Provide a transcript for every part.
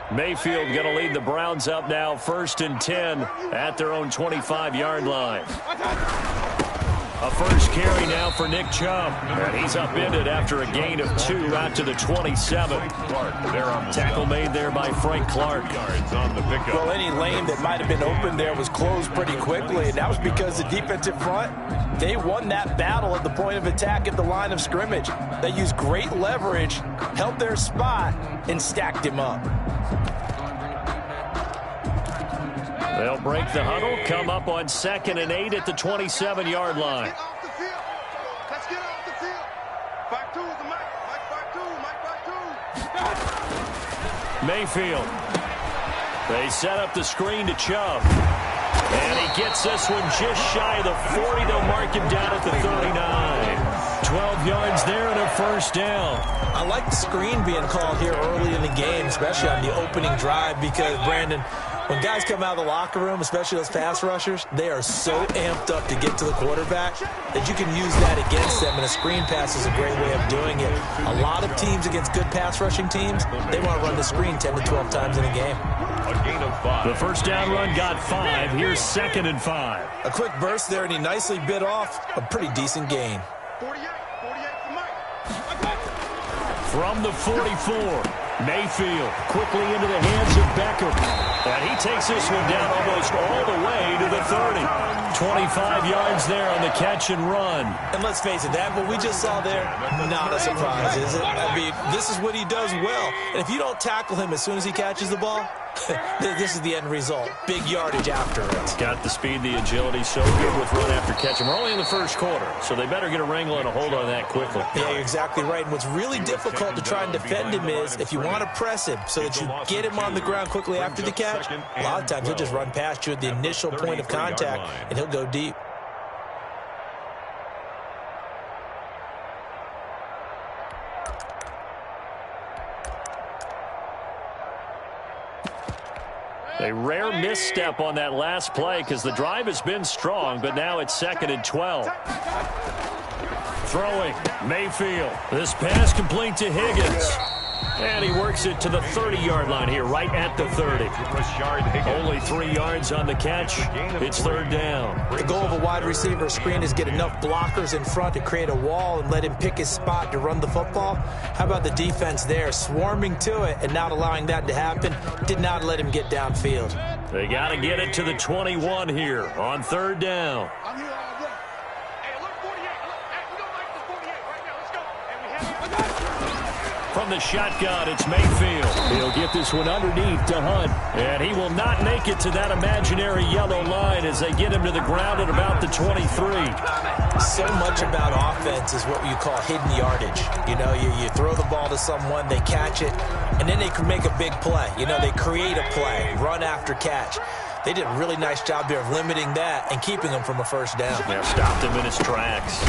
Mayfield going to lead the Browns up now 1st and 10 at their own 25-yard line. A first carry now for Nick Chubb. And he's upended after a gain of 2 out to the 27. Tackle made there by Frank Clark. Well, any lane that might have been open there was closed pretty quickly, and that was because the defensive front, they won that battle at the point of attack at the line of scrimmage. They used great leverage, held their spot, and stacked him up. They'll break the huddle, come up on 2nd and 8 at the 27-yard line. Let's get off the field. 5-2 is the Mike 5-2. Mayfield. They set up the screen to Chubb. And he gets this one just shy of the 40. They'll mark him down at the 39. 12 yards there and a first down. I like the screen being called here early in the game, especially on the opening drive, because, Brandon, when guys come out of the locker room, especially those pass rushers, they are so amped up to get to the quarterback that you can use that against them, and a screen pass is a great way of doing it. A lot of teams against good pass rushing teams, they want to run the screen 10 to 12 times in a game. The first down run got 5. Here's 2nd and 5. A quick burst there, and he nicely bit off a pretty decent gain. 48 for Mike. From the 44, Mayfield quickly into the hands of Beckham. And he takes this one down almost all the way to the 30. 25 yards there on the catch and run. And let's face it, that what we just saw there, not a surprise, is it? I mean, this is what he does well. And if you don't tackle him as soon as he catches the ball, this is the end result. Big yardage after it. Got the speed, the agility, so good with run after catch. And we're only in the first quarter, so they better get a wrangle and a hold on that quickly. Yeah, you're exactly right. And what's really difficult to try and defend him is if you want to press him so that you get him on the ground quickly after the catch, a lot of times he'll just run past you at the initial point of contact, and he'll go deep. A rare misstep on that last play because the drive has been strong, but now it's 2nd and 12. Throwing, Mayfield. This pass complete to Higgins. And he works it to the 30-yard line here, right at the 30. Only 3 yards on the catch. It's 3rd down. The goal of a wide receiver screen is get enough blockers in front to create a wall and let him pick his spot to run the football. How about the defense there, swarming to it and not allowing that to happen? Did not let him get downfield. They got to get it to the 21 here on 3rd down. I'm here all day. Hey, look, 48. Look, hey, we don't like this 48 right now. Let's go. And we have you. From the shotgun, it's Mayfield. He'll get this one underneath to Hunt. And he will not make it to that imaginary yellow line as they get him to the ground at about the 23. So much about offense is what you call hidden yardage. You know, you throw the ball to someone, they catch it, and then they can make a big play. You know, they create a play, run after catch. They did a really nice job there of limiting that and keeping him from a first down. Yeah, stopped him in his tracks.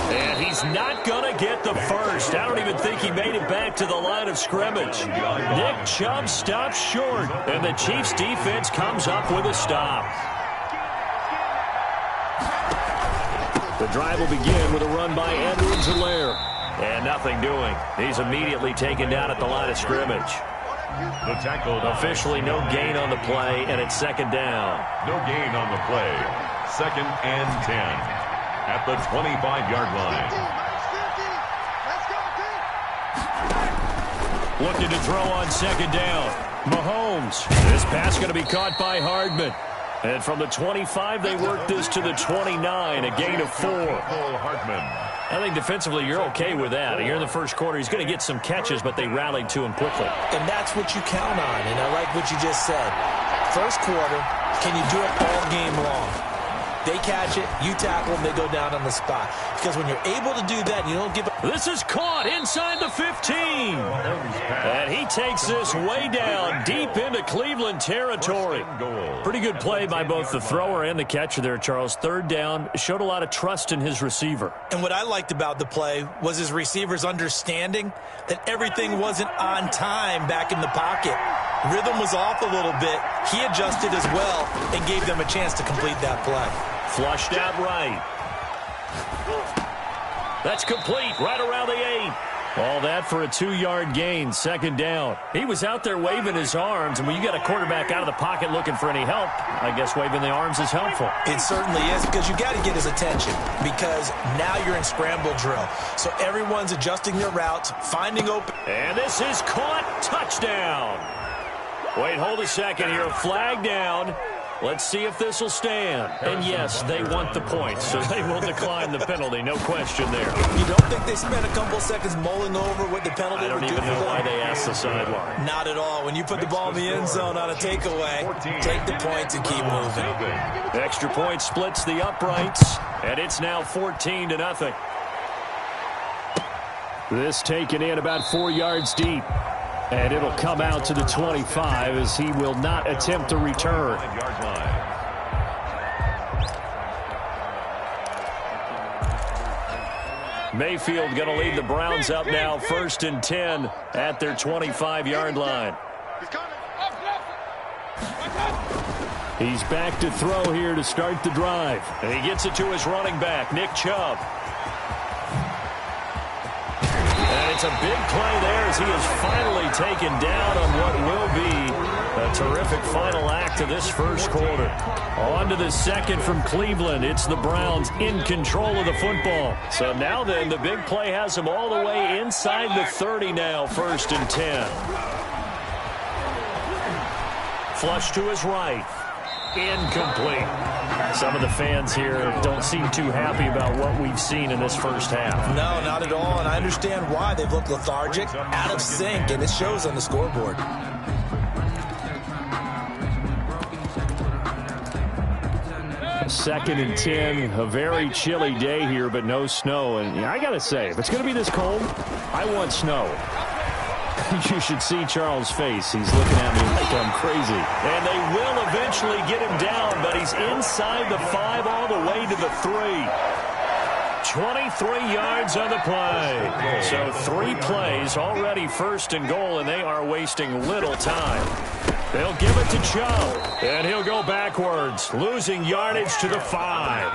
And he's not going to get the first. I don't even think he made it back to the line of scrimmage. Nick Chubb stops short, and the Chiefs' defense comes up with a stop. The drive will begin with a run by Edwards-Helaire. And nothing doing. He's immediately taken down at the line of scrimmage. The tackle. Officially no gain on the play, and it's 2nd down. No gain on the play. 2nd and 10. At the 25-yard line. Looking to throw on 2nd down. Mahomes. This pass going to be caught by Hardman. And from the 25, they work this to the 29, a gain of 4. Hardman. I think defensively you're okay with that. Here in the first quarter, he's going to get some catches, but they rallied to him quickly. And that's what you count on, and I like what you just said. First quarter, can you do it all game long? They catch it, you tackle them, they go down on the spot. Because when you're able to do that, you don't give up. This is caught inside the 15. And he takes this way down, deep into Cleveland territory. Pretty good play by both the thrower and the catcher there, Charles. 3rd down, showed a lot of trust in his receiver. And what I liked about the play was his receiver's understanding that everything wasn't on time back in the pocket. Rhythm was off a little bit. He adjusted as well and gave them a chance to complete that play. Flushed out right. That's complete right around the 8. All that for a 2-yard gain, second down. He was out there waving his arms, and when you got a quarterback out of the pocket looking for any help, I guess waving the arms is helpful. It certainly is, because you got to get his attention, because now you're in scramble drill. So everyone's adjusting their routes, finding open. And this is caught. Touchdown. Wait, hold a second here. Flag down. Let's see if this will stand. And yes, they want the points, so they will decline the penalty. No question there. You don't think they spent a couple seconds mulling over what the penalty would do for them? I don't even know why they asked the sideline. Not at all. When you put the ball in the end zone on a takeaway, take the points and keep moving. Extra point splits the uprights, and it's now 14-0. This taken in about 4 yards deep. And it'll come out to the 25 as he will not attempt to return. Mayfield going to lead the Browns up now, 1st and 10 at their 25-yard line. He's back to throw here to start the drive. And he gets it to his running back, Nick Chubb. It's a big play there as he is finally taken down on what will be a terrific final act of this first quarter. On to the second from Cleveland. It's the Browns in control of the football. So now then, the big play has them all the way inside the 30 now, 1st and 10. Flush to his right. Incomplete. Some of the fans here don't seem too happy about what we've seen in this first half. No, not at all, and I understand why. They've looked lethargic, out of sync, and it shows on the scoreboard. Second and 10, a very chilly day here, but no snow. And I got to say, if it's going to be this cold, I want snow. You should see Charles' face. He's looking at me like I'm crazy. And they will eventually get him down, but he's inside the 5 all the way to the 3. 23 yards on the play. So 3 plays, already 1st and goal, and they are wasting little time. They'll give it to Chubb, and he'll go backwards, losing yardage to the 5.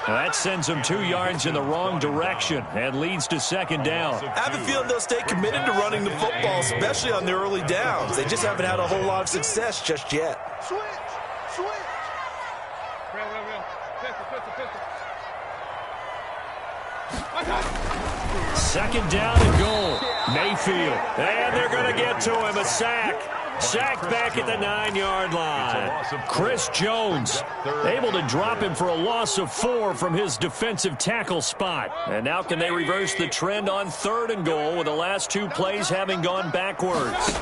That sends him 2 yards in the wrong direction and leads to second down. I have a feeling they'll stay committed to running the football, especially on the early downs. They just haven't had a whole lot of success just yet. Switch. Real. Pistol. Second down and goal. Mayfield. And they're going to get to him. A sack. Sacked back at the 9-yard line. Chris Jones able to drop him for a loss of 4 from his defensive tackle spot. And now can they reverse the trend on 3rd and goal with the last 2 plays having gone backwards?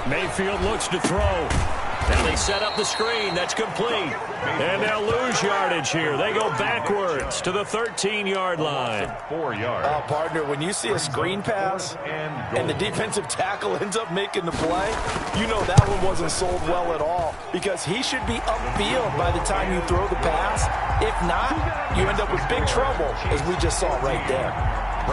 Mayfield looks to throw. Now they set up the screen. That's complete. And they'll lose yardage here. They go backwards to the 13-yard line. 4 yards. Partner, when you see a screen pass and the defensive tackle ends up making the play, you know that one wasn't sold well at all, because he should be upfield by the time you throw the pass. If not, you end up with big trouble, as we just saw right there.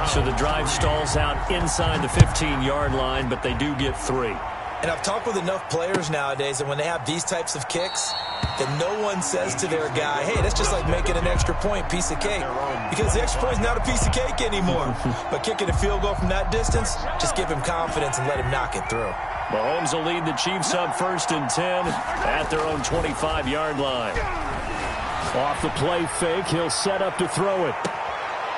So the drive stalls out inside the 15-yard line, but they do get 3. And I've talked with enough players nowadays, and when they have these types of kicks, that no one says to their guy, hey, that's just like making an extra point, piece of cake. Because the extra point is not a piece of cake anymore. But kicking a field goal from that distance, just give him confidence and let him knock it through. Mahomes will lead the Chiefs up 1st and 10 at their own 25-yard line. Off the play fake, he'll set up to throw it.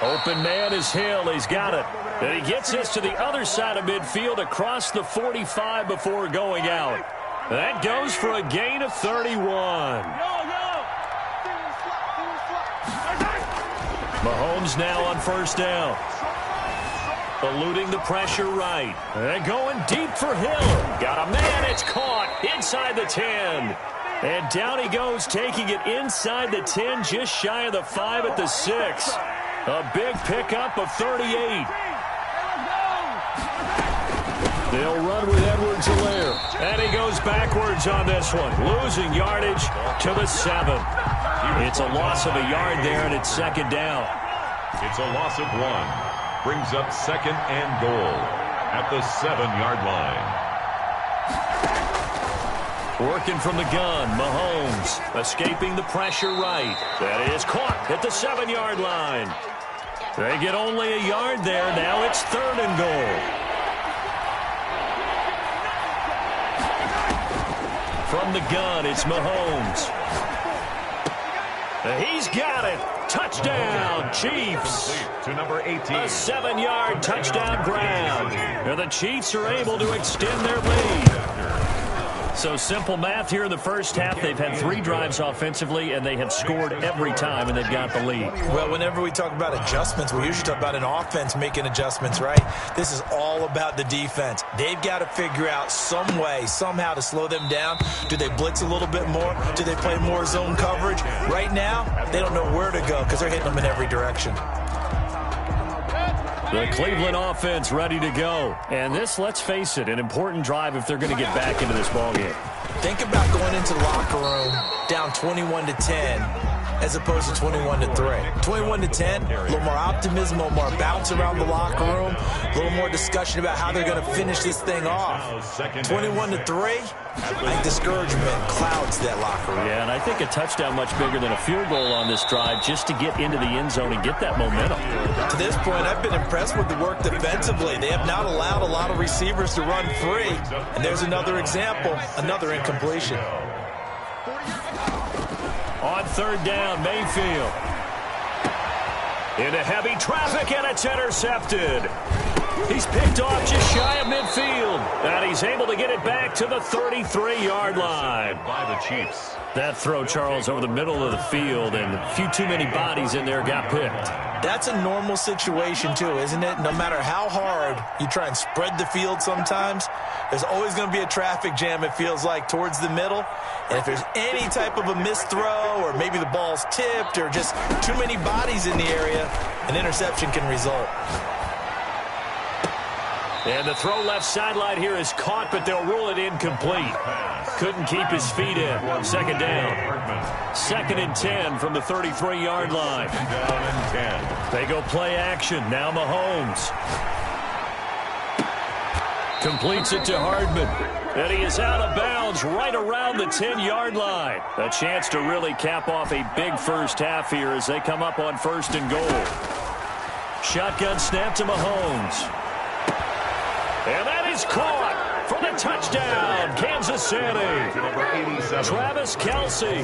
Open man is Hill. He's got it. And he gets this to the other side of midfield across the 45 before going out. That goes for a gain of 31. Mahomes now on 1st down. Eluding the pressure right. And going deep for Hill. Got a man. It's caught inside the 10. And down he goes, taking it inside the 10, just shy of the 5 at the 6. A big pickup of 38. They'll run with Edwards-Helaire. And he goes backwards on this one, losing yardage to the 7. It's a loss of a yard there, and it's second down. It's a loss of 1. Brings up 2nd and goal at the 7-yard line. Working from the gun, Mahomes escaping the pressure right. That is caught at the 7-yard line. They get only a yard there. Now it's 3rd and goal. From the gun, it's Mahomes. He's got it. Touchdown, Chiefs. To number 18. A 7-yard touchdown grab. And the Chiefs are able to extend their lead. So simple math here in the first half. They've had 3 drives offensively, and they have scored every time, and they've got the lead. Well, whenever we talk about adjustments, we usually talk about an offense making adjustments, right? This is all about the defense. They've got to figure out some way, somehow to slow them down. Do they blitz a little bit more? Do they play more zone coverage? Right now, they don't know where to go because they're hitting them in every direction. The Cleveland offense ready to go. And this, let's face it, an important drive if they're going to get back into this ballgame. Think about going into the locker room down 21-10 as opposed to 21-3. 21-10, a little more optimism, a little more bounce around the locker room, a little more discussion about how they're going to finish this thing off. 21-3, I think discouragement clouds that locker room. Yeah, and I think a touchdown much bigger than a field goal on this drive just to get into the end zone and get that momentum. To this point, I've been impressed with the work defensively. They have not allowed a lot of receivers to run free. And there's another example, another incompletion. On 3rd down, Mayfield. Into heavy traffic, and it's intercepted. He's picked off just shy of midfield. And he's able to get it back to the 33-yard line. By the Chiefs. That throw, Charles, over the middle of the field, and a few too many bodies in there got picked. That's a normal situation, too, isn't it? No matter how hard you try and spread the field sometimes, there's always going to be a traffic jam, it feels like, towards the middle. And if there's any type of a missed throw or maybe the ball's tipped or just too many bodies in the area, an interception can result. And the throw left sideline here is caught, but they'll rule it incomplete. Couldn't keep his feet in. 2nd down. 2nd and 10 from the 33-yard line. Down and 10. They go play action. Now Mahomes. Completes it to Hardman. And he is out of bounds right around the 10-yard line. A chance to really cap off a big first half here as they come up on 1st and goal. Shotgun snap to Mahomes. And that is caught for the touchdown, Kansas City. Travis Kelce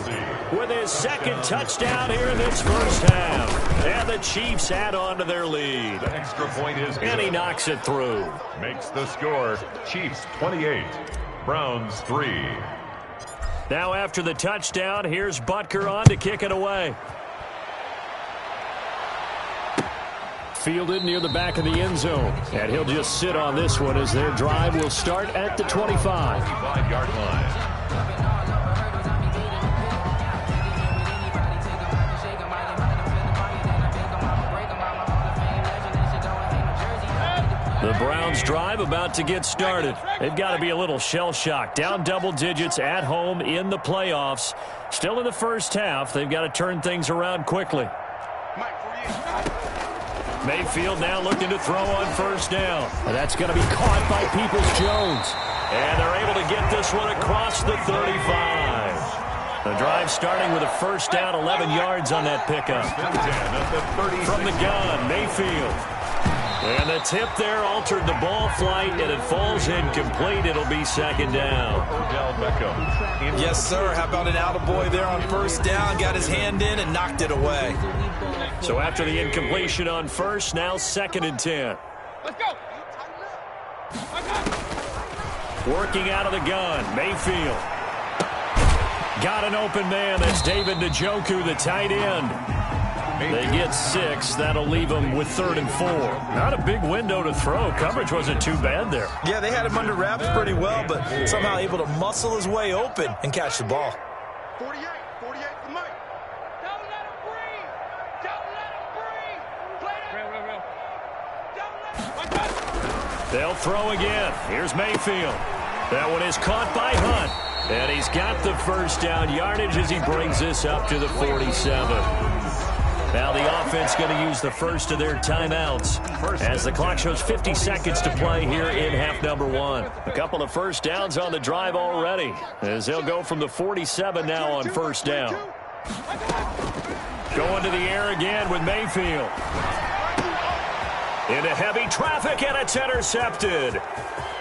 with his 2nd touchdown here in this first half. And the Chiefs add on to their lead. The extra point is good. And he knocks it through. Makes the score Chiefs 28, Browns 3. Now after the touchdown, here's Butker on to kick it away. Fielded near the back of the end zone. And he'll just sit on this one as their drive will start at the 25. 25-yard line. The Browns drive about to get started. They've got to be a little shell-shocked. Down double digits at home in the playoffs. Still in the first half. They've got to turn things around quickly. Mayfield now looking to throw on 1st down. And that's going to be caught by Peoples-Jones. And they're able to get this one across the 35. The drive starting with a 1st down, 11 yards on that pickup. From the gun, Mayfield. And the tip there altered the ball flight, and it falls incomplete. It'll be 2nd down. Yes, sir. How about an attaboy there on 1st down? Got his hand in and knocked it away. So after the incompletion on 1st, now 2nd and 10. Let's go. Working out of the gun, Mayfield. Got an open man. That's David Njoku, the tight end. They get 6. That'll leave them with 3rd and 4. Not a big window to throw. Coverage wasn't too bad there. Yeah, they had him under wraps pretty well, but somehow able to muscle his way open and catch the ball. 48 for Mike. Don't let him breathe. Don't let him breathe. Play that. Don't let him. They'll throw again. Here's Mayfield. That one is caught by Hunt. And he's got the 1st down yardage as he brings this up to the 47. Now the offense going to use the first of their timeouts as the clock shows 50 seconds to play here in half number 1. A couple of 1st downs on the drive already as they'll go from the 47 now on 1st down. Going to the air again with Mayfield. Into heavy traffic, and it's intercepted.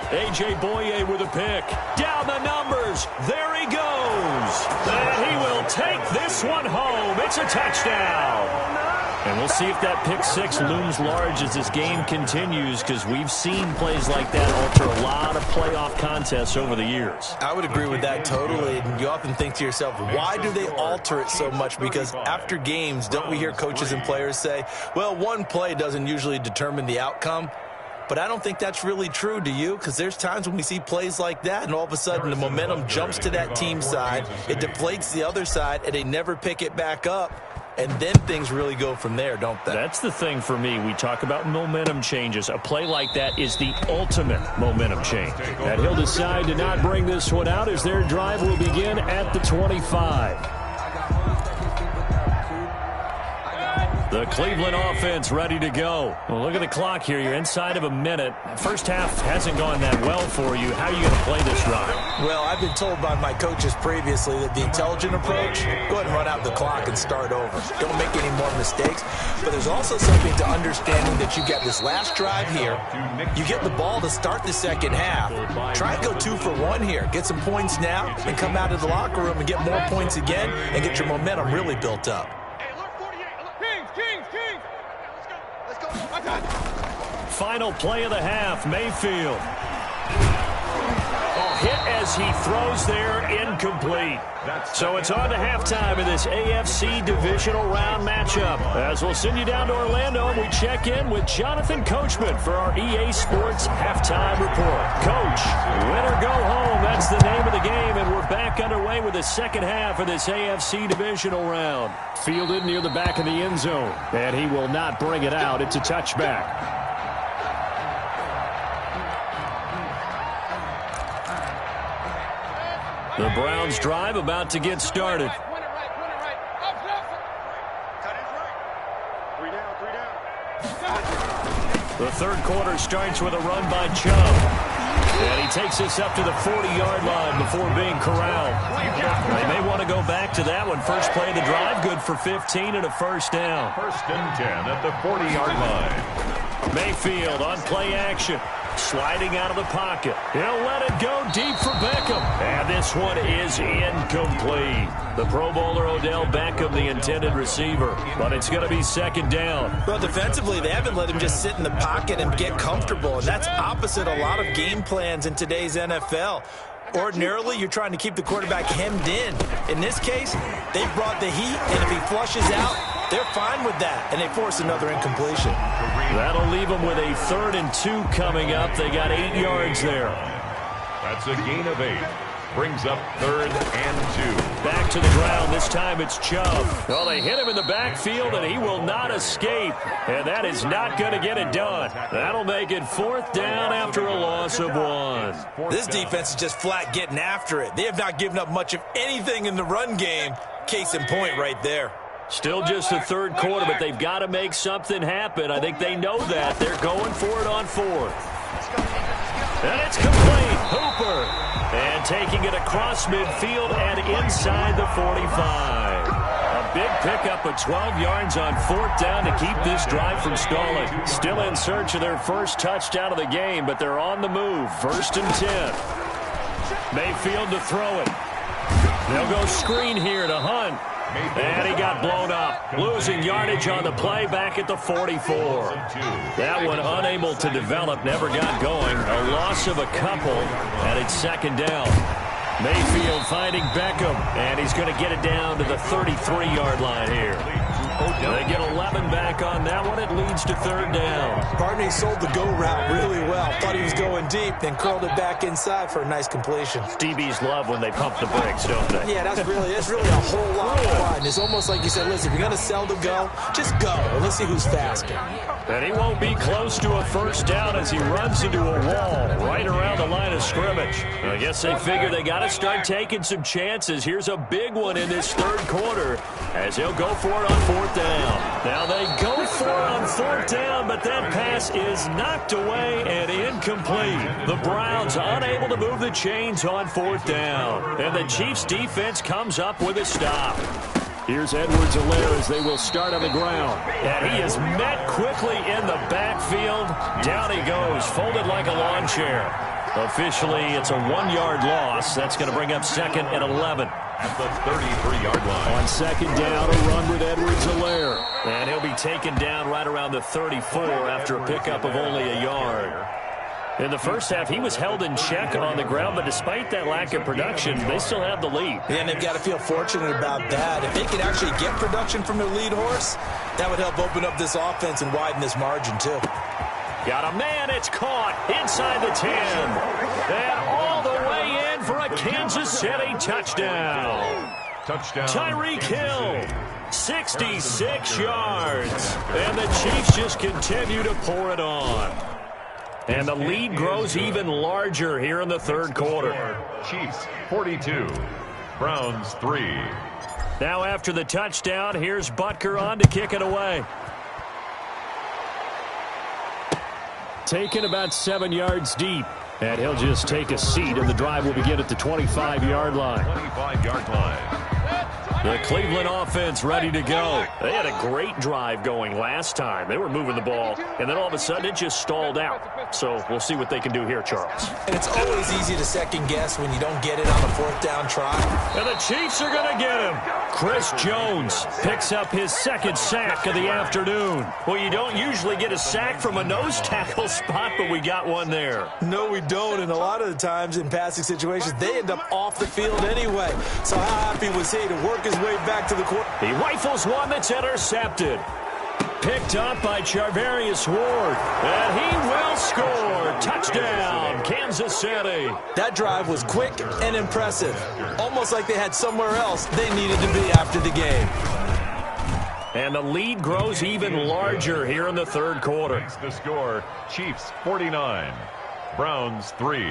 A.J. Boye with a pick. Down the numbers. There he goes. And he will take this one home. It's a touchdown. And we'll see if that pick six looms large as this game continues, because we've seen plays like that alter a lot of playoff contests over the years. I would agree with that totally. And you often think to yourself, why do they alter it so much? Because after games, don't we hear coaches and players say, well, one play doesn't usually determine the outcome? But I don't think that's really true, do you? Because there's times when we see plays like that, and all of a sudden the momentum jumps to that team side, it deflates the other side, and they never pick it back up. And then things really go from there, don't they? That's the thing for me. We talk about momentum changes. A play like that is the ultimate momentum change. And he'll decide to not bring this one out as their drive will begin at the 25. The Cleveland offense ready to go. Well, look at the clock here. You're inside of a minute. First half hasn't gone that well for you. How are you going to play this drive? Well, I've been told by my coaches previously that the intelligent approach, go ahead and run out the clock and start over. Don't make any more mistakes. But there's also something to understanding that you get this last drive here. You get the ball to start the second half. Try and go 2 for 1 here. Get some points now and come out of the locker room and get more points again and get your momentum really built up. Final play of the half, Mayfield. Hit as he throws there, incomplete. So it's on to halftime in this AFC Divisional Round matchup. As we'll send you down to Orlando, we check in with Jonathan Coachman for our EA Sports Halftime Report. Coach, win or go home, that's the name of the game, and we're back underway with the second half of this AFC Divisional Round. Fielded near the back of the end zone, and he will not bring it out. It's a touchback. The Browns drive about to get started. The third quarter starts with a run by Chubb. And he takes us up to the 40-yard line before being corralled. They may want to go back to that one. First play of the drive, good for 15 and a first down. First and 10 at the 40-yard line. Mayfield on play action. Sliding out of the pocket. He'll let it go deep for Beckham. And this one is incomplete. The Pro Bowler Odell Beckham, the intended receiver. But it's going to be second down. Well, defensively, they haven't let him just sit in the pocket and get comfortable. And that's opposite a lot of game plans in today's NFL. Ordinarily, you're trying to keep the quarterback hemmed in. In this case, they've brought the heat, and if he flushes out, they're fine with that, and they force another incompletion. That'll leave them with a 3rd and 2 coming up. They got 8 yards there. That's a gain of 8. Brings up 3rd and 2. Back to the ground. This time it's Chubb. Well, they hit him in the backfield, and he will not escape. And that is not going to get it done. That'll make it 4th down after a loss of 1. This defense is just flat getting after it. They have not given up much of anything in the run game. Case in point right there. Still just the third quarter, but they've got to make something happen. I think they know that. They're going for it on 4th. And it's complete. Hooper. And taking it across midfield and inside the 45. A big pickup of 12 yards on 4th down to keep this drive from stalling. Still in search of their first touchdown of the game, but they're on the move. 1st and 10. Mayfield to throw it. They'll go screen here to Hunt. And he got blown up. Losing yardage on the play back at the 44. That one unable to develop, never got going. A loss of a couple, and it's 2nd down. Mayfield finding Beckham, and he's going to get it down to the 33-yard line here. They get 11 back on that one. It leads to 3rd down. Barney sold the go route really well. Thought he was going deep, then curled it back inside for a nice completion. DBs love when they pump the brakes, don't they? Yeah, that's really a whole lot of fun. It's almost like you said, listen, if you're going to sell the go, just go. And let's see who's faster. And he won't be close to a 1st down as he runs into a wall right around the line of scrimmage. I guess they figure they got to start taking some chances. Here's a big one in this 3rd quarter as he'll go for it on 4th down. Now they go for it on 4th down, but that pass is knocked away and incomplete. The Browns unable to move the chains on 4th down. And the Chiefs defense comes up with a stop. Here's Edwards-Helaire as they will start on the ground. And he is met quickly in the backfield. Down he goes, folded like a lawn chair. Officially, it's a 1-yard loss. That's going to bring up 2nd and 11. At the 33-yard line. On 2nd down, a run with Edwards-Helaire. And he'll be taken down right around the 34 after a pickup of only a yard. In the first half, he was held in check on the ground, but despite that lack of production, they still have the lead. Yeah, and they've got to feel fortunate about that. If they could actually get production from their lead horse, that would help open up this offense and widen this margin, too. Got a man, it's caught inside the 10. And all the way in for a Kansas City touchdown. Touchdown. Tyreek Hill, 66 yards. And the Chiefs just continue to pour it on. And the lead grows even larger here in the third quarter. Chiefs 42, Browns 3. Now after the touchdown, here's Butker on to kick it away. Taken about 7 yards deep. And he'll just take a seat, and the drive will begin at the 25-yard line. 25-yard line. The Cleveland offense ready to go. They had a great drive going last time. They were moving the ball, and then all of a sudden it just stalled out. So we'll see what they can do here, Charles. And it's always easy to second guess when you don't get it on a 4th down try. And the Chiefs are going to get him. Chris Jones picks up his 2nd sack of the afternoon. Well, you don't usually get a sack from a nose tackle spot, but we got one there. No, we don't, and a lot of the times in passing situations, they end up off the field anyway. So how happy was he to work his way back to the court? He rifles one that's intercepted. Picked up by Charvarius Ward. And he will score. Touchdown, Kansas City. That drive was quick and impressive. Almost like they had somewhere else they needed to be after the game. And the lead grows even larger here in the third quarter. The score, Chiefs 49, Browns 3.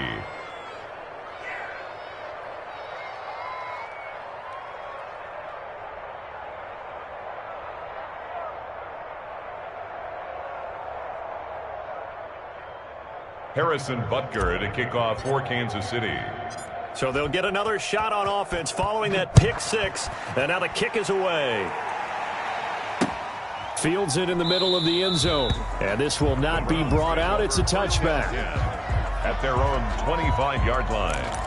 Harrison Butker to kick off for Kansas City. So they'll get another shot on offense following that pick 6. And now the kick is away. Fields it in the middle of the end zone. And this will not be brought out. It's a touchback. At their own 25-yard line.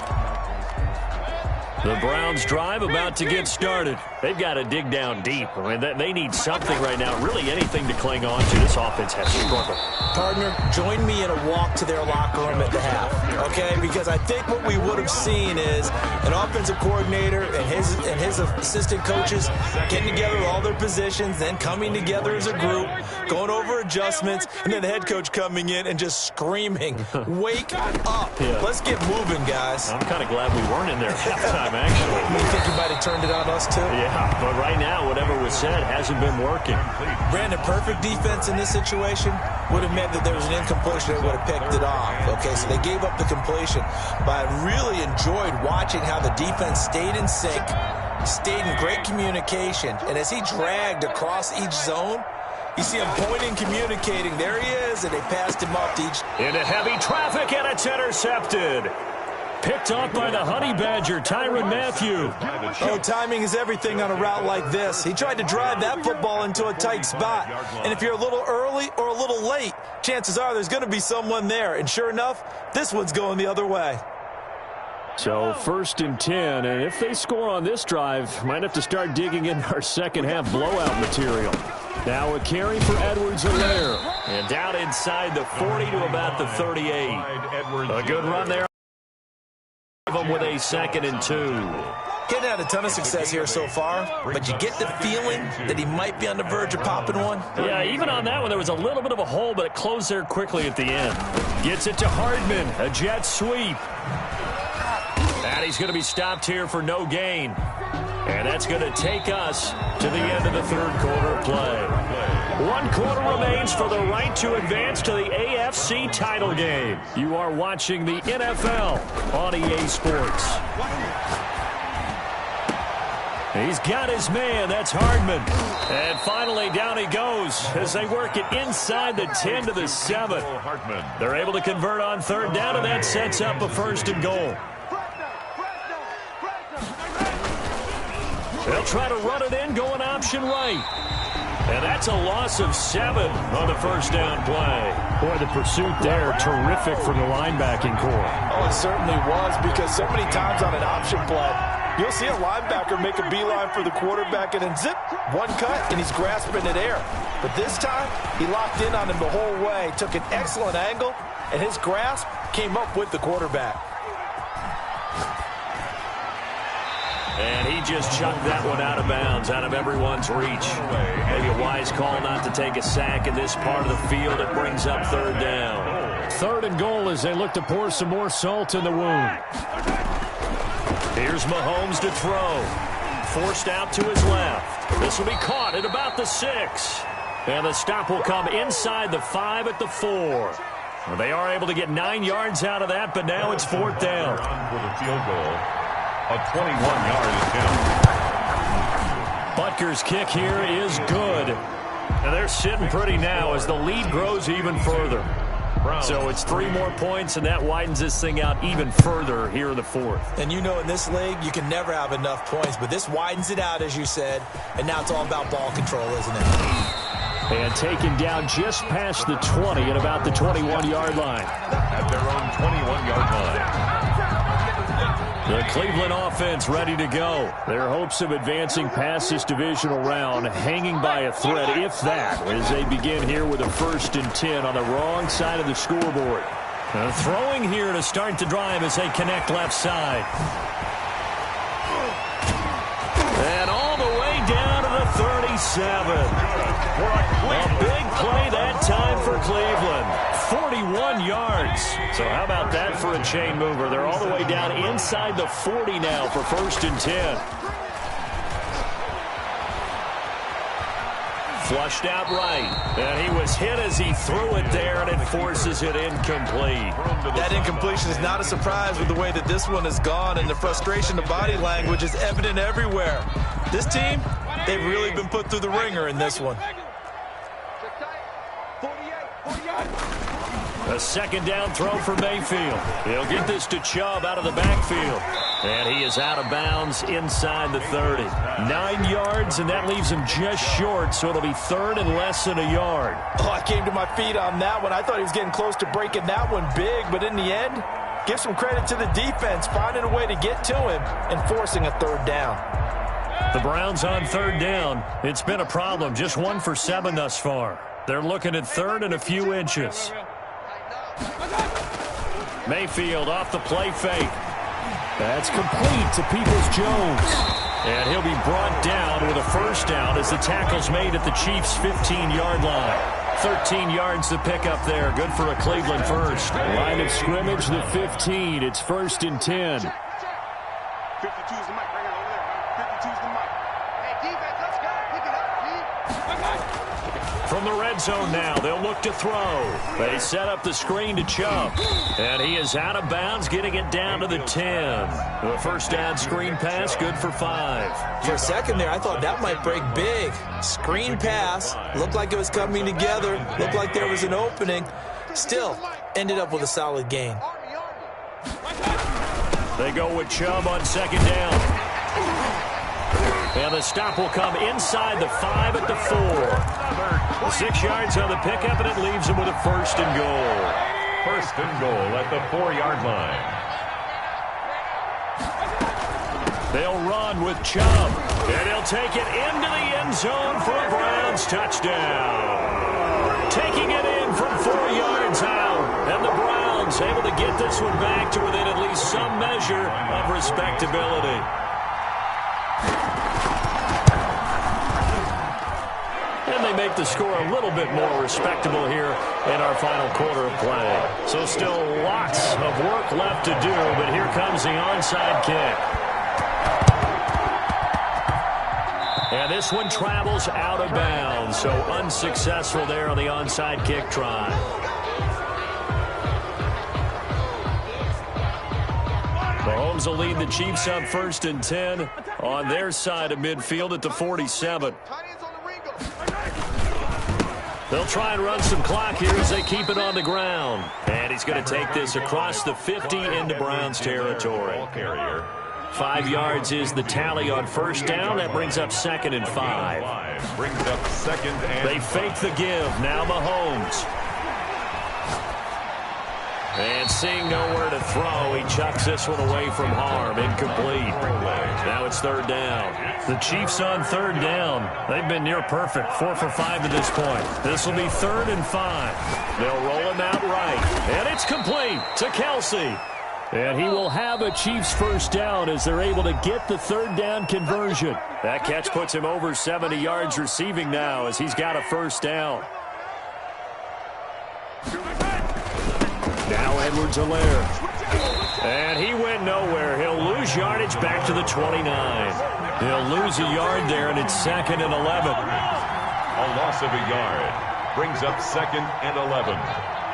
The Browns drive about to get started. They've got to dig down deep. I mean, they need something right now, really anything to cling on to. This offense has struggled. Partner, join me in a walk to their locker room at the half, okay? Because I think what we would have seen is an offensive coordinator and his assistant coaches getting together with all their positions, then coming together as a group, going over adjustments, and then the head coach coming in and just screaming, wake up. Yeah. Let's get moving, guys. I'm kind of glad we weren't in there halftime, actually. You think you might have turned it on us, too? Yeah, but right now, whatever was said hasn't been working. Brandon, perfect defense in this situation would have meant that there was an incompletion that would have picked it off. Okay, so they gave up the completion. But I really enjoyed watching how the defense stayed in sync, stayed in great communication, and as he dragged across each zone, you see him pointing, communicating. There he is, and they passed him off to each. Into heavy traffic, and it's intercepted. Picked off by the Honey Badger, Tyrann Mathieu. Oh, timing is everything on a route like this. He tried to drive that football into a tight spot. And if you're a little early or a little late, chances are there's going to be someone there. And sure enough, this one's going the other way. So 1st and 10, and if they score on this drive, might have to start digging in our second half blowout material. Now a carry for Edwards-Helaire. And down inside the 40 to about the 38. A good run there. With a 2nd and 2. Getting had a ton of success here so far, but you get the feeling that he might be on the verge of popping one. Yeah, even on that one, there was a little bit of a hole, but it closed there quickly at the end. Gets it to Hardman, a jet sweep. And he's going to be stopped here for no gain. And that's going to take us to the end of the third quarter play. 1 quarter remains for the right to advance to the AFC title game. You are watching the NFL on EA Sports. He's got his man. That's Hardman. And finally, down he goes as they work it inside the 10 to the 7. They're able to convert on 3rd down, and that sets up a 1st and goal. They'll try to run it in, going option right. And that's a loss of 7 on the first down play. Boy, the pursuit there, terrific from the linebacking core. Oh, it certainly was, because so many times on an option play, you'll see a linebacker make a beeline for the quarterback and then zip, one cut, and he's grasping it air. But this time, he locked in on him the whole way, took an excellent angle, and his grasp came up with the quarterback. And he just chucked that one out of bounds, out of everyone's reach. Maybe a wise call not to take a sack in this part of the field. It brings up third down. 3rd and goal as they look to pour some more salt in the wound. Here's Mahomes to throw. Forced out to his left. This will be caught at about the 6. And the stop will come inside the 5 at the 4. Well, they are able to get 9 yards out of that, but now it's 4th down. For the field goal. A 21-yard attempt. Butker's kick here is good. And they're sitting pretty now as the lead grows even further. So it's 3 more points, and that widens this thing out even further here in the 4th. And you know in this league, you can never have enough points, but this widens it out, as you said, and now it's all about ball control, isn't it? And taken down just past the 20 at about the 21-yard line. At their own 21-yard line. The Cleveland offense ready to go. Their hopes of advancing past this divisional round hanging by a thread, if that, as they begin here with a 1st and 10 on the wrong side of the scoreboard. Throwing here to start the drive as they connect left side. And all the way down to the 37. A big play that time for Cleveland. 41 yards. So how about that for a chain mover? They're all the way down inside the 40 now for 1st and 10. Flushed out right. And he was hit as he threw it there, and it forces it incomplete. That incompletion is not a surprise with the way that this one has gone, and the frustration, the body language is evident everywhere. This team, they've really been put through the ringer in this one. A 2nd down throw for Mayfield. He'll get this to Chubb out of the backfield. And he is out of bounds inside the 30. 9 yards, and that leaves him just short, so it'll be 3rd and less than a yard. Oh, I came to my feet on that one. I thought he was getting close to breaking that one big, but in the end, give some credit to the defense, finding a way to get to him and forcing a 3rd down. The Browns on 3rd down. It's been a problem. Just 1 for 7 thus far. They're looking at 3rd and a few inches. Mayfield off the play fake. That's complete to Peoples-Jones. And he'll be brought down with a 1st down as the tackle's made at the Chiefs' 15-yard line. 13 yards to pick up there. Good for a Cleveland first. Line of scrimmage, the 15. It's 1st and 10. 52's the mic right here over there. 52's the mic. Hey, defense, let's go. Pick it up, From the red zone now, they'll look to throw. They set up the screen to Chubb. And he is out of bounds, getting it down to the 10. The 1st down screen pass, good for 5. For a second there, I thought that might break big. Screen pass, looked like it was coming together, looked like there was an opening. Still, ended up with a solid gain. They go with Chubb on 2nd down. And the stop will come inside the 5 at the 4. 6 yards on the pickup, and it leaves him with a 1st and goal. 1st and goal at the 4-yard line. They'll run with Chubb, and he'll take it into the end zone for a Browns touchdown. Taking it in from 4 yards out, and the Browns able to get this one back to within at least some measure of respectability. And they make the score a little bit more respectable here in our final quarter of play. So still lots of work left to do, but here comes the onside kick. And this one travels out of bounds, so unsuccessful there on the onside kick try. Mahomes will lead the Chiefs up 1st and 10 on their side of midfield at the 47. They'll try and run some clock here as they keep it on the ground. And he's going to take this across the 50 into Browns territory. Carrier 5 yards is the tally on first down. That brings up 2nd and 5. Brings up 2nd and They fake the give. Now Mahomes. And seeing nowhere to throw, he chucks this one away from harm. Incomplete. Now it's 3rd down. The Chiefs on 3rd down. They've been near perfect, 4 for 5 to this point. This will be 3rd and 5. They'll roll him out right. And it's complete to Kelsey. And he will have a Chiefs first down as they're able to get the 3rd down conversion. That catch puts him over 70 yards receiving now as he's got a first down. Now Edwards-Helaire. And he went nowhere. He'll lose yardage back to the 29. He'll lose a yard there, and it's 2nd and 11. a loss of a yard. Brings up 2nd and 11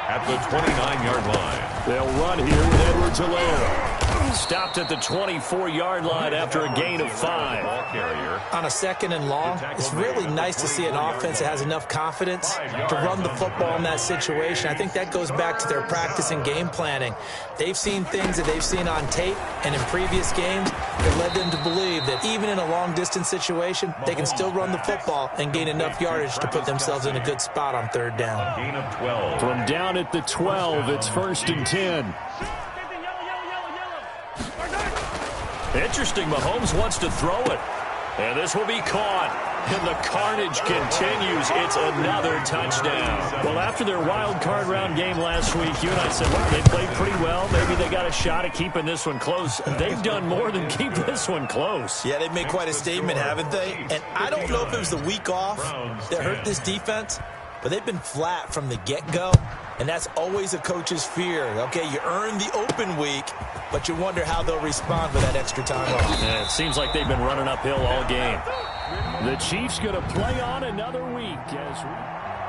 at the 29-yard line. They'll run here with Edwards-Helaire. Stopped at the 24-yard line after a gain of 5. Ball carrier. On a 2nd and long, it's really nice to see an offense that has enough confidence to run the football in that situation. I think that goes back to their practice and game planning. They've seen things that they've seen on tape and in previous games that led them to believe that even in a long-distance situation, they can still run the football and gain enough yardage to put themselves in a good spot on 3rd down. Gain of 12. From down at the 12, it's 1st and 10. Interesting, Mahomes wants to throw it. And this will be caught. And the carnage continues. It's another touchdown. Well, after their wild card round game last week, you and I said, look, they played pretty well. Maybe they got a shot at keeping this one close. They've done more than keep this one close. Yeah, they've made quite a statement, haven't they? And I don't know if it was the week off that hurt this defense, but they've been flat from the get-go. And that's always a coach's fear. Okay, you earn the open week, but you wonder how they'll respond with that extra time off. Yeah, it seems like they've been running uphill all game. The Chiefs going to play on another week as we...